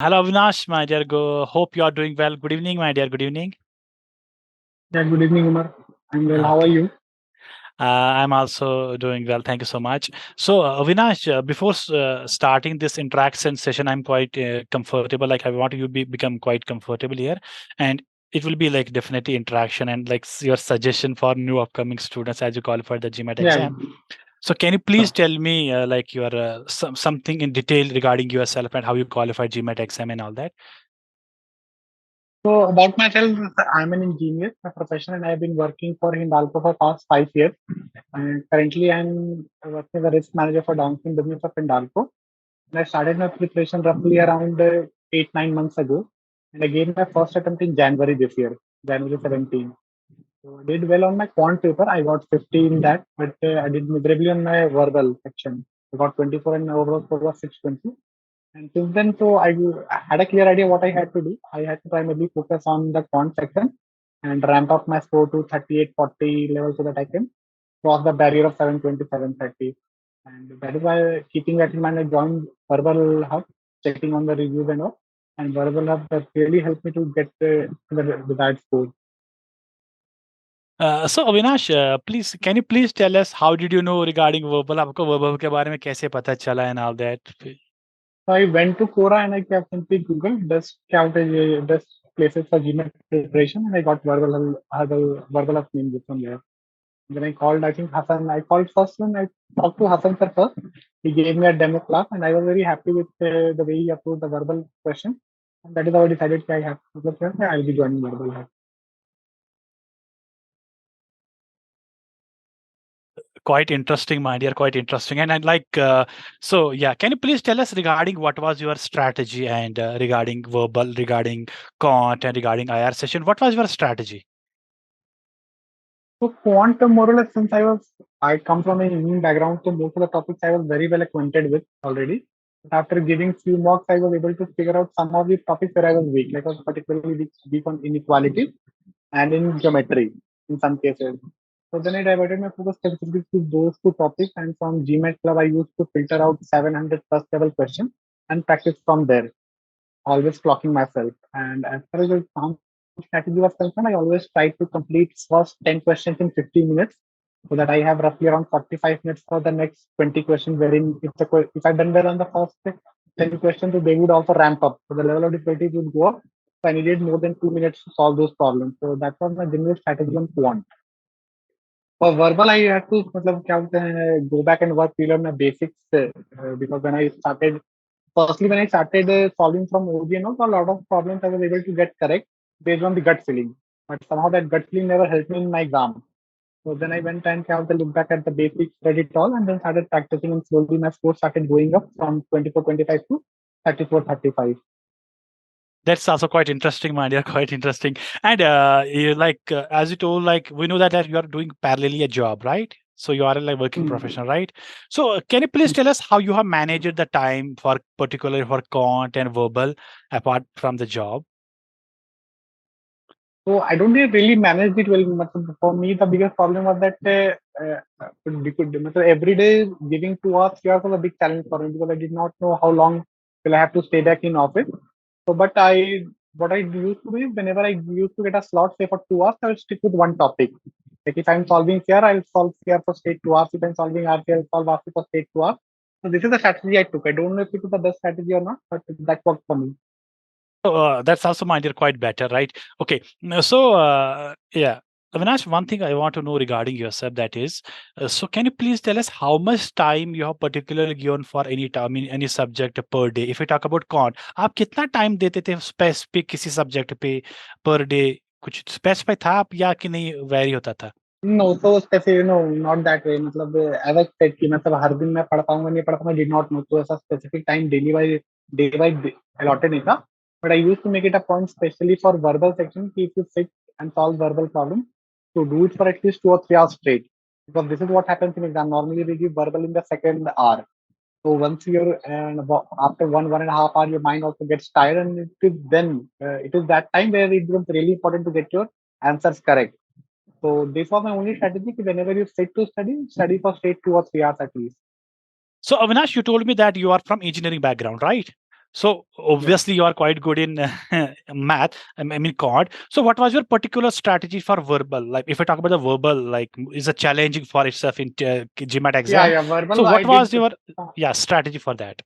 Hello, Avinash, my dear. Hope you are doing well. Good evening, my dear. Good evening. Yeah, good evening, Umar. I'm well. How are Okay. you? I'm also doing well. Thank you so much. So, Avinash, before starting this interaction session, I'm quite comfortable. Like, I want you to become quite comfortable here. And it will be like definitely interaction and like your suggestion for new upcoming students as you qualify the GMAT Yeah. exam. So, can you please tell me like your something in detail regarding yourself and how you qualified GMAT exam and all that? So about myself, I'm an engineer by profession, and I've been working for Hindalco for past 5 years. And currently, I'm working as a risk manager for downstream business of Hindalco. And I started my preparation roughly around 8-9 months ago, and I gave my first attempt in January this year, January 17. So I did well on my quant paper. I got 50 in that, but I did miserably on my verbal section. I got 24 and my overall score was 620. And since then, I had a clear idea what I had to do. I had to primarily focus on the quant section and ramp up my score to 38, 40 level so that I can cross the barrier of 720, 730. And that is why, keeping that in mind, I joined Verbal Hub, checking on the reviews and all. And Verbal Hub has really helped me to get the desired score. So Avinash, please can you please tell us how did you know regarding verbal? आपको verbal के बारे में कैसे पता चला and all that? So I went to Quora and I kept simply Google best places for GMAT preparation, and I got Verbal Hub name from there. Then I called, I think Hassan. I called first when I talked to Hassan sir first. He gave me a demo class, and I was very happy with the way he approved the verbal question. And that is how I decided that I have to look here. I'll be joining verbal. Hub. Quite interesting, my dear. Quite interesting. And I'd like so yeah. Can you please tell us regarding what was your strategy and regarding verbal, regarding quant, and regarding IR session? What was your strategy? So quant, more or less, since I come from an engineering background, so most of the topics I was very well acquainted with already. But after giving few mocks, I was able to figure out some of the topics where I was weak. Like I was particularly weak on inequality and in geometry in some cases. So then I diverted my focus specifically to those two topics, and from GMAT Club, I used to filter out 700 plus level questions and practice from there, always clocking myself. And as far as the sound strategy was concerned, I always try to complete first 10 questions in 15 minutes so that I have roughly around 45 minutes for the next 20 questions, wherein if I've done well on the first 10 questions, so they would also ramp up. So the level of difficulty would go up. So I needed more than 2 minutes to solve those problems. So that was my general strategy on quant. For verbal, I had to go back and work relearn my basics because when I started solving from OG and also a lot of problems I was able to get correct based on the gut feeling. But somehow that gut feeling never helped me in my exam. So then I went and kind of look back at the basics, read it all, and then started practicing, and slowly my score started going up from 24-25 to 34-35. That's also quite interesting, my dear. Quite interesting. And you like as you told, like we know that you are doing parallelly a job, right? So you are like working Hmm. professional, right? So can you please tell us how you have managed the time for particularly for quant and verbal apart from the job? So I don't really manage it well. For me, the biggest problem was that every day giving 2 hours was a big challenge for me because I did not know how long will I have to stay back in office. So, what I used to do is whenever I used to get a slot, say for 2 hours, I will stick with one topic. Like if I'm solving here, I'll solve here for straight 2 hours. If I'm solving RC, I'll solve RC for straight 2 hours. So this is the strategy I took. I don't know if it is the best strategy or not, but that worked for me. So that's also, my dear, quite better, right? Okay. So yeah. Avinash, one thing I want to know regarding yourself that is, so can you please tell us how much time you have particularly given for any time in any subject per day? If we talk about quant, आप कितना time देते थे specific किसी subject पे per day? कुछ specify था आप या कि नहीं vary होता था? No, so specific, no, not that way. मतलब as I said कि मतलब हर दिन मैं पढ़ पाऊंगा नहीं पढ़ पाऊंगा, did not know. तो ऐसा specific time day by day allotted नहीं था. But I used to make it a point, especially for verbal section, कि if you sit and solve verbal problems, to do it for at least 2 or 3 hours straight. Because this is what happens in exam. Normally we give verbal in the second hour. So once you're and after 1.5 hour, your mind also gets tired, and it is that time where it becomes really important to get your answers correct. So this was my only strategy. Whenever you sit to study for straight 2 or 3 hours at least. So Avinash, you told me that you are from engineering background, right? So Yeah. obviously you are quite good in math. I mean chord. So what was your particular strategy for verbal? Like if I talk about the verbal, like is a challenging for itself in GMAT Yeah, exam. yeah. So Verbal, I what did. was your uh, strategy for that?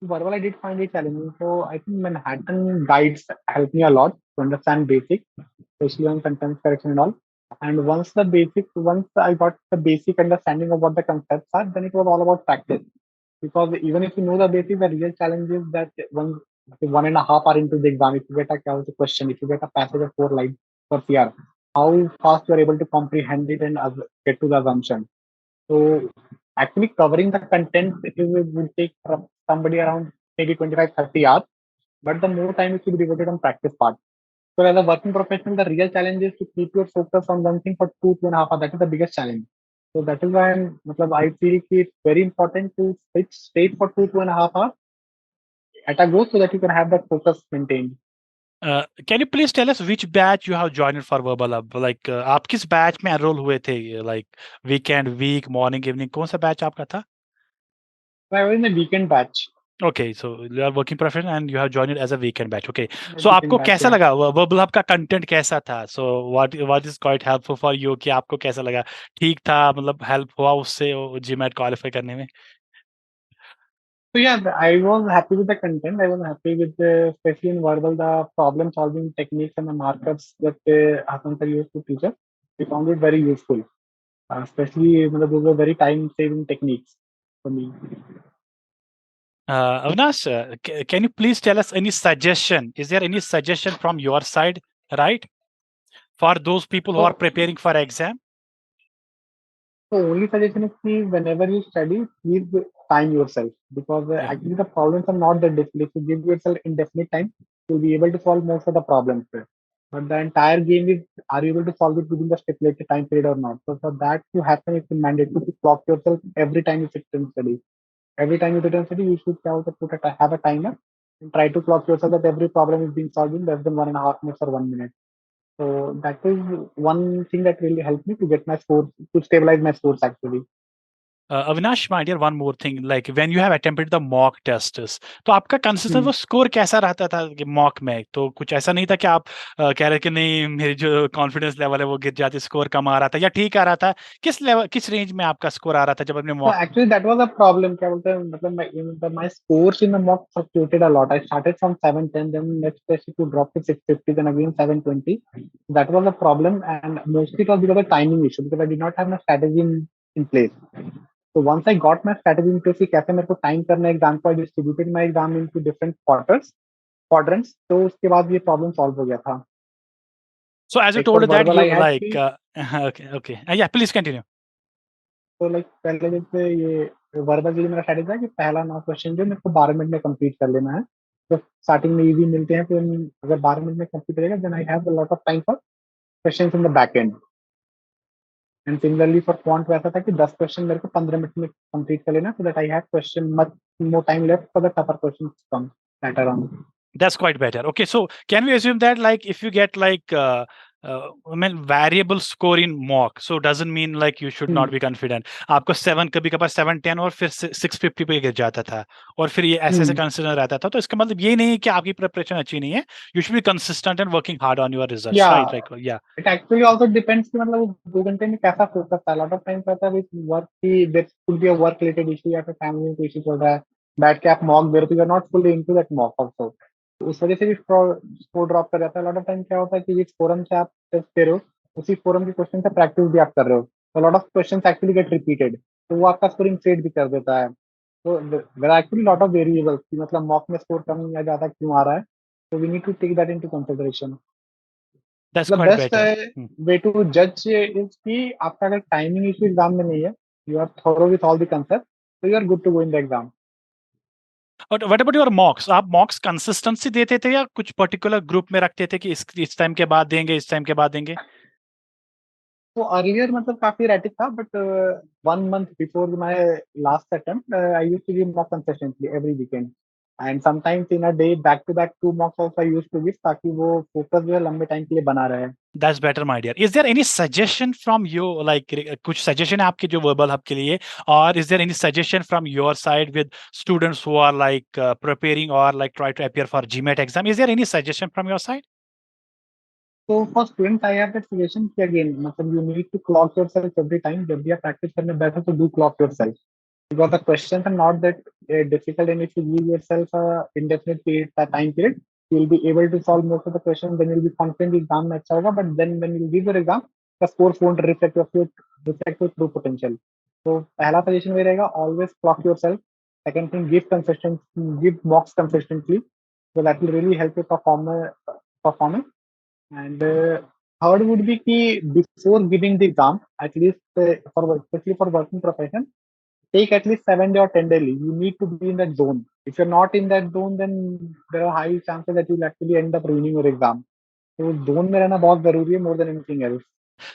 Verbal, I did find it challenging. So I think Manhattan guides helped me a lot to understand basics, especially on sentence correction and all. And once I got the basic understanding of what the concepts are, then it was all about practice. Because even if you know the basics, the real challenge is that one and a half hour into the exam, if you get a question, if you get a passage of 4 lines per CR, how fast you are able to comprehend it and get to the assumption. So actually covering the content would take somebody around maybe 25-30 hours, but the more time is to be devoted on practice part. So as a working professional, the real challenge is to keep your focus on one thing for 2.5 hours. That is the biggest challenge. So that is why I feel it's very important to switch state for 2.5 hours at a go so that you can have that focus maintained. Can you please tell us which batch you have joined for verbal अब like आप किस batch में enroll हुए थे like weekend week morning evening कौन सा batch आपका था? So I was in a weekend batch. Okay, so you are working professional and you have joined it as a weekend batch. Okay, A so weekend आपको batch, कैसा yeah. लगा verbal hub का content कैसा था? So what is quite helpful for you कि आपको कैसा लगा? ठीक था मतलब help हुआ उससे GMAT qualify करने में? So yeah, I was happy with the content. I was happy with especially in verbal, the problem solving techniques and the markups that Hasan sir used to teach us. We found it very useful. Especially those were very time saving techniques for me. Avinash, can you please tell us any suggestion? Is there any suggestion from your side, right? For those people who are So preparing for exam? So only suggestion is ki whenever you study, please time yourself because Yeah. actually the problems are not that difficult. If you give yourself indefinite time, you'll be able to solve most of the problems. But the entire game is, are you able to solve it within the stipulated time period or not? So for that to happen, it's mandatory to clock yourself every time you sit and study. Every time you sit and study, you should have a timer and try to clock yourself that every problem is being solved in less than 1.5 minutes or 1 minute. So that is one thing that really helped me to get my scores, to stabilize my scores actually. Avinash my dear one more thing like when you have attempted the mock tests तो आपका consistent Hmm. वो score कैसा रहता था कि mock में तो कुछ ऐसा नहीं था कि आप कह रहे कि नहीं मेरी जो कॉन्फिडेंस लेवल है वो गिर जाती स्कोर कम आ रहा था या ठीक आ रहा था किस लेवल किस रेंज में आपका स्कोर आ रहा था जब आपने So mock actually that was a problem. क्या बोलते हैं मतलब my scores in the mock fluctuated a lot. I started from 710, then next test it would drop to 650, then again 720. That was a problem, and mostly it was because of timing issue because I did not have my strategy in place. So once I got my strategy in place कि कैसे मेरे को time करना है exam को, I distributed my exam into different quadrants. तो उसके बाद ये problem solve हो गया था. So as you Like for told that verbal, you I had like okay okay या प्लीज कंटिन्यू तो लाइक पहले जैसे ये वर्बल के लिए मेरा स्ट्रेटेजी था कि पहला 9 क्वेश्चन जो मेरे को 12 मिनट में कंप्लीट कर लेना है तो स्टार्टिंग में इजी मिलते हैं तो अगर 12 मिनट में कंप्लीट करेगा then I have a lot of time for questions in the back end and similarly for quant वैसा था कि 10 क्वेश्चन मेरे को 15 मिनट में कंप्लीट कर लेना so that I have question much more time left for the tougher question come later on. That's quite better. Okay, so can we assume that like if you get like I mean variable score in mock, so doesn't mean like you should not be confident. आपको 7 कभी कभार 710 और फिर 650 पे गिर जाता था और फिर ये ऐसे ऐसे कंसिडर रहता था तो इसका मतलब ये नहीं है कि आपकी प्रिपरेशन अच्छी नहीं है. You should be consistent and working hard on your results, या right? Like yeah. It actually also depends कि मतलब वो 2 घंटे में कैसा फोकस था लॉट ऑफ टाइम रहता है वर्क की there could be a work related issue या फिर फैमिली का इशू चल रहा है बैठ के आप मॉक दे रहे हो you are not fully into that mock also तो उस वजह से भी स्कोर ड्रॉप कर जाता है लॉट ऑफ टाइम क्या होता है कि जिस फोरम से आप टेस्ट दे रहे हो उसी फोरम के क्वेश्चन से प्रैक्टिस भी आप कर रहे हो तो lot of question actually get repeated तो वो आपका स्कोरिंग फेड भी कर देता है तो there are actually lot of variables कि मतलब मॉक में स्कोर कम या ज्यादा क्यों आ रहा है तो we need to take that into consideration. That's The quite best better. Hmm. way to judge is कि आपका अगर टाइमिंग इशू एग्जाम में नहीं है you are thorough with all the concept तो you are good to go in the exam. और what about your mocks आप mocks consistency देते थे या कुछ पर्टिकुलर ग्रुप में रखते थे कि इस टाइम के बाद देंगे इस टाइम के बाद देंगे तो अर्लियर मतलब काफी रैटिक था but 1 month before my last attempt I used to give mock consistently every weekend. And sometimes in a day back to back 2 mocks also I used to give, ताकि वो focus जो है लंबे time के लिए बना रहे। That's better, my dear. Is there any suggestion from you, like कुछ suggestion है आपके जो verbal hub के लिए, or is there any suggestion from your side with students who are like preparing or like try to appear for GMAT exam? Is there any suggestion from your side? So for students, I have that suggestion कि again, मतलब you need to clock yourself every time. जब भी आप practice करने बैठो तो do clock yourself, because the questions are not that difficult, and if you give yourself a indefinite period, time period, you will be able to solve most of the questions. Then you will be confident exam में अच्छा होगा. But then when you give your exam, the scores won't reflect your true potential. So पहला suggestion ये रहेगा, always clock yourself. Second thing, give mocks consistently. So that will really help you performance. And third would be कि before giving the exam, at least especially for working profession, take at least 7 day or 10 day leave. You need to be in that zone. If you're not in that zone, then there are high chances that you'll actually end up ruining your exam. So zone में रहना बहुत जरूरी है, more than anything else.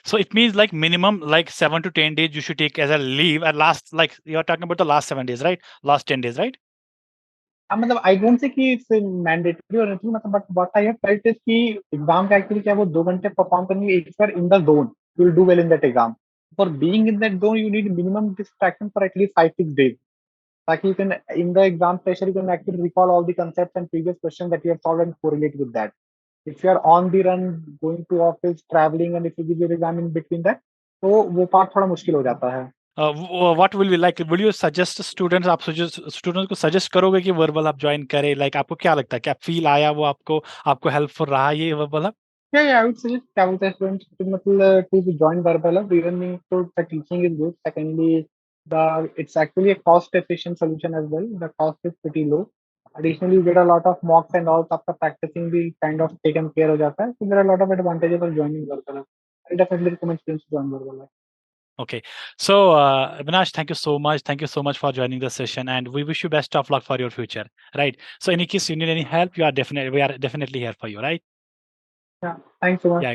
So it means like minimum like 7 to 10 days you should take as a leave at last, like you're talking about the last 7 days, right? Last 10 days, right? मतलब I don't say कि it's mandatory और नहीं, मतलब but what I have felt is कि exam का actually क्या है, वो 2 घंटे परफॉर्म करनी है, if you are in the zone you will do well in that exam. For being in that zone you need minimum distraction for at least 5-6 days, ताकि you can in the exam pressure you can actually recall all the concepts and previous questions that you have solved and correlate with that. If you are on the run, going to office, traveling, and if you give your exam in between that, तो वो part थोड़ा मुश्किल हो जाता है. What will be like? Will you suggest students? आप students को suggest करोगे कि verbal hub join करे? Like आपको क्या लगता है? क्या feel आया वो आपको helpful रहा ये verbal hub? Yeah, I would suggest travel students to to join Verbal. Reason so the teaching is good. Secondly, it's actually a cost efficient solution as well. The cost is pretty low. Additionally, you get a lot of mocks and all after practicing the kind of taken care of jata hai. So there are a lot of advantages of joining Verbal. I definitely recommend students to join Verbal. Okay. So, Avinash, thank you so much. Thank you so much for joining the session, and we wish you best of luck for your future. Right. So, in case you need any help, we are definitely here for you. Right. Yeah, thanks so much. Yeah.